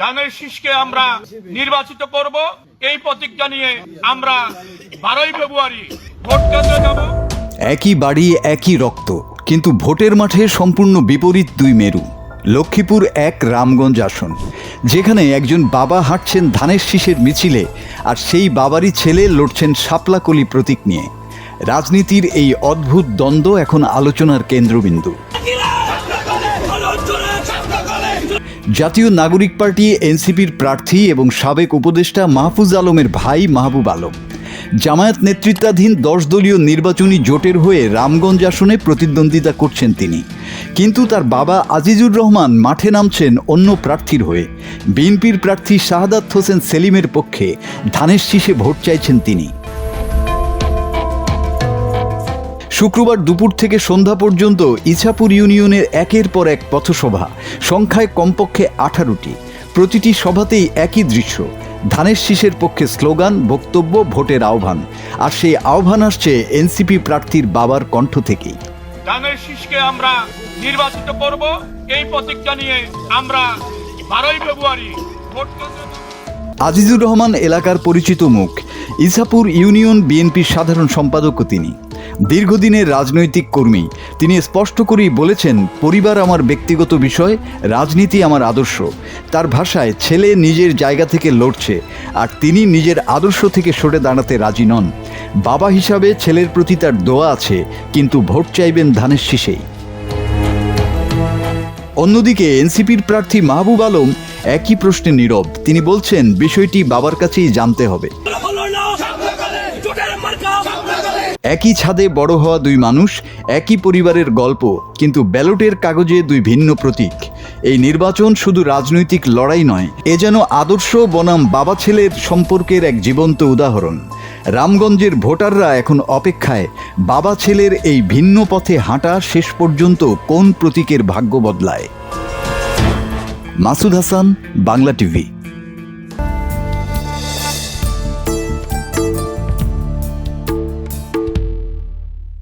ধানের শীষকে আমরা নির্বাচিত করব। এই প্রতিজ্ঞা নিয়ে আমরা 12ই ফেব্রুয়ারি ভোট কেন্দ্রে যাব। একই বাড়ি একই রক্ত, কিন্তু ভোটের মাঠে সম্পূর্ণ বিপরীত দুই মেরু। লক্ষ্মীপুর এক, রামগঞ্জ আসন, যেখানে একজন বাবা হাঁটছেন ধানের শীষের মিছিলে, আর সেই বাবারই ছেলে লড়ছেন শাপলাকলি প্রতীক নিয়ে। রাজনীতির এই অদ্ভুত দ্বন্দ্ব এখন আলোচনার কেন্দ্রবিন্দু। জাতীয় নাগরিক পার্টি এনসিপির প্রার্থী এবং সাবেক উপদেষ্টা মাহফুজ আলমের ভাই মাহবুব আলম জামায়াত নেতৃত্বাধীন 10 দলীয় নির্বাচনী জোটের হয়ে রামগঞ্জ আসনে প্রতিদ্বন্দ্বিতা করছেন তিনি। কিন্তু তার বাবা আজিজুর রহমান মাঠে নামছেন অন্য প্রার্থীর হয়ে। বিএনপির প্রার্থী শাহাদাত হোসেন সেলিমের পক্ষে ধানের শীষে ভোট চাইছেন তিনি। শুক্রবার দুপুর থেকে সন্ধ্যা পর্যন্ত ইছাপুর ইউনিয়নের একের পর এক পথসভা, সংখ্যায় কমপক্ষে 18টি। প্রতিটি সভাতেই একই দৃশ্য, ধানের শীষের পক্ষে স্লোগান, বক্তব্য, ভোটের আহ্বান। আর সেই আহ্বান আসছে এনসিপি প্রার্থীর বাবার কণ্ঠ থেকেই। ধানের শীষকে আমরা নির্বাচিত করব। এই প্রতিজ্ঞা নিয়ে আমরা 12ই ফেব্রুয়ারি ভোট কেন্দ্রে যাব। আজিজুর রহমান এলাকার পরিচিত মুখ, ইছাপুর ইউনিয়ন বিএনপির সাধারণ সম্পাদকও তিনি। দীর্ঘদিনের রাজনৈতিক কর্মী, তিনি স্পষ্ট করেই বলেছেন, পরিবার আমার ব্যক্তিগত বিষয়, রাজনীতি আমার আদর্শ। তার ভাষায়, ছেলে নিজের জায়গা থেকে লড়ছে, আর তিনি নিজের আদর্শ থেকে সরে দাঁড়াতে রাজি নন। বাবা হিসাবে ছেলের প্রতি তার দোয়া আছে, কিন্তু ভোট চাইবেন ধানের শীষেই। অন্যদিকে এনসিপির প্রার্থী মাহবুব আলম একই প্রশ্নে নীরব। তিনি বলছেন, বিষয়টি বাবার কাছেই জানতে হবে। একই ছাদে বড় হওয়া দুই মানুষ, একই পরিবারের গল্প, কিন্তু ব্যালটের কাগজে দুই ভিন্ন প্রতীক। এই নির্বাচন শুধু রাজনৈতিক লড়াই নয়, এ যেন আদর্শ বনাম বাবা ছেলের সম্পর্কের এক জীবন্ত উদাহরণ। রামগঞ্জের ভোটাররা এখন অপেক্ষায়, বাবা ছেলের এই ভিন্ন পথে হাঁটা শেষ পর্যন্ত কোন প্রতীকের ভাগ্য বদলায়। মাসুদ হাসান, বাংলা টিভি।